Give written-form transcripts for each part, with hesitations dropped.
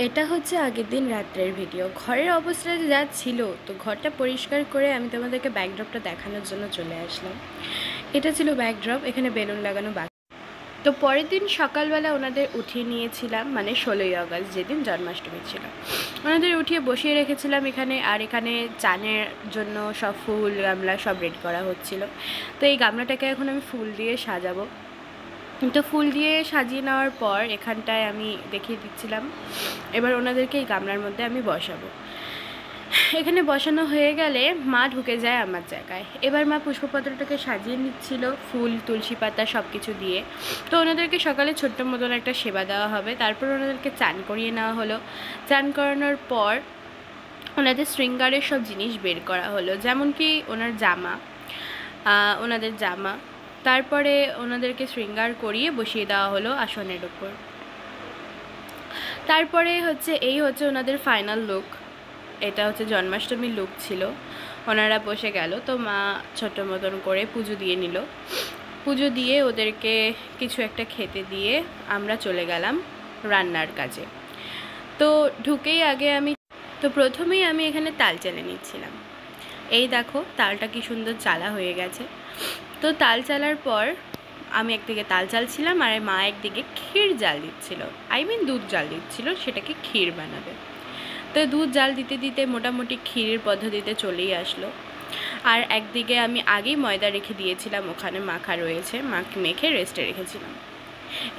এটা হচ্ছে আগের দিন রাত্রের ভিডিও। ঘরের অবস্থা যা ছিল, তো ঘরটা পরিষ্কার করে আমি তোমাদেরকে ব্যাকড্রপটা দেখানোর জন্য চলে আসলাম। এটা ছিল ব্যাকড্রপ, এখানে বেলুন লাগানো বাকি। তো পরের দিন সকালবেলা ওনাদের উঠিয়ে নিয়েছিলাম, মানে 16ই আগস্ট যেদিন জন্মাষ্টমী ছিল, ওনাদের উঠিয়ে বসিয়ে রেখেছিলাম এখানে। আর এখানে চানের জন্য সব ফুল গামলা সব রেডি করা হচ্ছিল। তো এই গামলাটাকে এখন আমি ফুল দিয়ে সাজাবো। তো ফুল দিয়ে সাজিয়ে নেওয়ার পর এখানটায় আমি দেখিয়ে দিচ্ছিলাম, এবার ওনাদেরকে এই গামলার মধ্যে আমি বসাবো। এখানে বসানো হয়ে গেলে মা ঢুকে যায় আমার জায়গায়। এবার মা পুষ্পপত্রটাকে সাজিয়ে নিচ্ছিল ফুল তুলসী পাতা সব কিছু দিয়ে। তো ওনাদেরকে সকালে ছোট্ট মতন একটা সেবা দেওয়া হবে, তারপর ওনাদেরকে চান করিয়ে নেওয়া হলো। চান করানোর পর ওনাদের শৃঙ্গারের সব জিনিস বের করা হলো, যেমন কি ওনার জামা, ওনাদের জামা। তারপরে ওনাদেরকে শৃঙ্গার করিয়ে বসিয়ে দেওয়া হলো আসনের উপর। তারপরে এই হচ্ছে ওনাদের ফাইনাল লুক। এটা হচ্ছে জন্মাষ্টমীর লুক ছিল। ওনারা বসে গেল, তো মা ছোট মতন করে পুজো দিয়ে নিল। পুজো দিয়ে ওদেরকে কিছু একটা খেতে দিয়ে আমরা চলে গেলাম রান্নার কাজে। তো ঢুকেই আগে প্রথমেই আমি এখানে তাল চালে নিচ্ছিলাম। এই দেখো তালটা কি সুন্দর চালা হয়ে গেছে। তো তাল চালার পর আমি একদিকে তাল চালছিলাম আর মা একদিকে ক্ষীর জাল দিচ্ছিল, দুধ জাল দিচ্ছিল, সেটাকে ক্ষীর বানাবে। তো দুধ জাল দিতে দিতে মোটামুটি ক্ষীরের পদ্ধতিতে চলেই আসলো। আর একদিকে আমি আগেই ময়দা রেখে দিয়েছিলাম, ওখানে মাখা রয়েছে, মেখে রেস্টে রেখেছিলাম।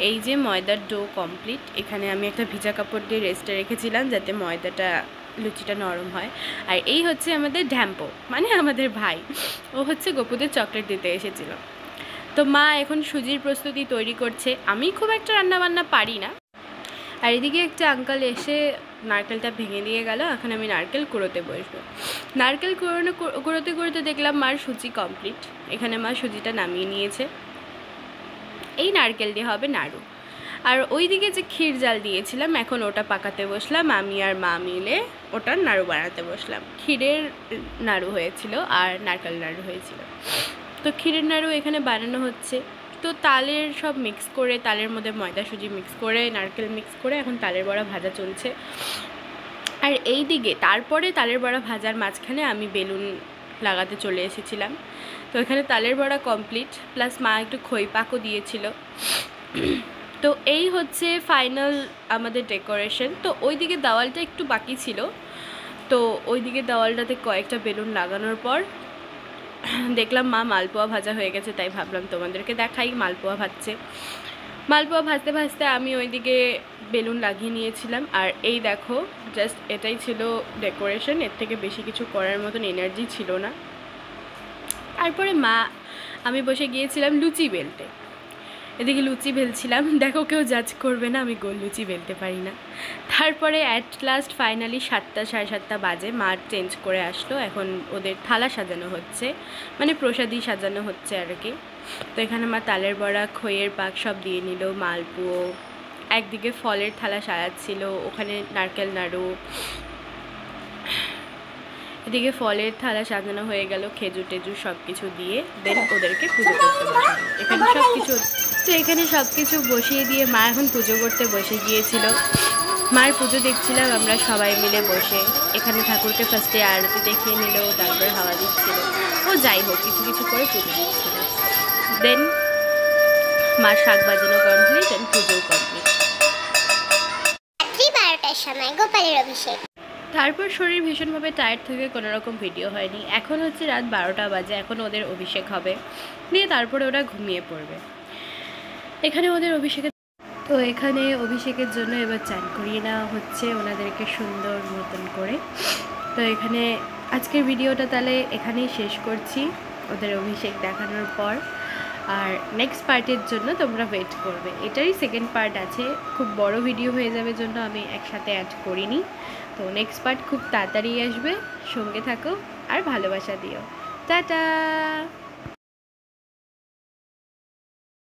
এই যে ময়দার ডো কমপ্লিট। এখানে আমি একটা ভিজা কাপড় দিয়ে রেস্টে রেখেছিলাম যাতে লুচিটা নরম হয়। আর এই হচ্ছে আমাদের ঢ্যাম্পো, মানে আমাদের ভাই, ও হচ্ছে গপুদের চকলেট দিতে এসেছিল। তো মা এখন সুজির প্রস্তুতি তৈরি করছে। আমি খুব একটা রান্নাবান্না পারি না। আর এদিকে একটা আঙ্কেল এসে নারকেলটা ভেঙে দিয়ে গেল। এখন আমি নারকেল কুড়োতে বসবো। নারকেল কুড়োতে কুড়োতে দেখলাম মার সুজি কমপ্লিট। এখানে মা সুজিটা নামিয়ে নিয়েছে। এই নারকেল দিয়ে হবে নাড়ু। আর ওইদিকে যে ক্ষীর জাল দিয়েছিলাম, এখন ওটা পাকাতে বসলাম। আমি আর মা মিলে ওটার নাড়ু বানাতে বসলাম। ক্ষীরের নাড়ু হয়েছিল আর নারকেল নাড়ু হয়েছিল। তো ক্ষীরের নাড়ু এখানে বানানো হচ্ছে। তো তালের সব মিক্স করে, তালের মধ্যে ময়দা সুজি মিক্স করে, নারকেল মিক্স করে এখন তালের বড়া ভাজা চলছে। আর এই দিকে তারপরে তালের বড়া ভাজার মাঝখানে আমি বেলুন লাগাতে চলে এসেছিলাম। তো এখানে তালের বড়া কমপ্লিট, প্লাস মা একটু খই পাকও দিয়েছিল। তো এই হচ্ছে ফাইনাল আমাদের ডেকোরেশন। তো ওইদিকে দেওয়ালটা একটু বাকি ছিল, তো ওইদিকে দেওয়ালটাতে কয়েকটা বেলুন লাগানোর পর দেখলাম মা মালপোয়া ভাজা হয়ে গেছে, তাই ভাবলাম তোমাদেরকে দেখাই। মালপোয়া ভাজতে ভাজতে আমি ওইদিকে বেলুন লাগিয়ে নিয়েছিলাম। আর এই দেখো, জাস্ট এটাই ছিল ডেকোরেশন। এর থেকে বেশি কিছু করার মতন এনার্জি ছিল না। তারপরে আমি বসে গিয়েছিলাম লুচি বেলতে। এদিকে লুচি বেলছিলাম, দেখো কেউ জাজ করবে না, আমি গোল লুচি বেলতে পারি না। তারপরে অ্যাট লাস্ট ফাইনালি 7টা সাড়ে 7টা বাজে মা চেঞ্জ করে আসলো। এখন ওদের থালা সাজানো হচ্ছে, মানে প্রসাদি সাজানো হচ্ছে আর কি। তো এখানে মা তালের বড়া, খইয়ের পাক সব দিয়ে নিল, মালপুয়ো, একদিকে ফলের থালা সাজাচ্ছিল, ওখানে নারকেল নাড়ু, এদিকে ফলের থালা সাজানো হয়ে গেল, খেজুর টেজুর সব কিছু দিয়ে দেন ওদেরকে পুজো করতে বসানো। এখানে সব কিছু বসিয়ে দিয়ে মা এখন পুজো করতে বসে গিয়েছিল। মার পুজো দেখছিলাম আমরা সবাই মিলে বসে। এখানে ঠাকুরকে ফার্স্টে আরতি দেখিয়ে নিল, তারপরে হাওয়া দিচ্ছিল, ও যাই হোক কিছু কিছু করে পুজো দিচ্ছিল। দেন মার শাক বাজানো কমপ্লিট, দেন পুজোও কমপ্লিট। রাত্রি 12টার সময় গোপালের অভিষেক। তারপর শরীর ভীষণভাবে টায়ার্ড থেকে কোনো রকম ভিডিও হয়নি। এখন হচ্ছে রাত 12টা বাজে, এখন ওদের অভিষেক হবে, দিয়ে তারপরে ওরা ঘুমিয়ে পড়বে। এখানে অভিষেকের জন্য এবার চান করিয়ে নেওয়া হচ্ছে ওনাদেরকে সুন্দর মতন করে। তো এখানে আজকের ভিডিওটা তাহলে এখানেই শেষ করছি, ওদের অভিষেক দেখানোর পর। আর নেক্সট পার্টের জন্য তোমরা ওয়েট করবে, এটারই সেকেন্ড পার্ট আছে। খুব বড় ভিডিও হয়ে যাবে জন্য আমি একসাথে অ্যাড করিনি। তো নেক্সট পার্ট খুব তাড়াতাড়ি আসবে, সঙ্গে থাকো আর ভালোবাসা দিও। টাটা।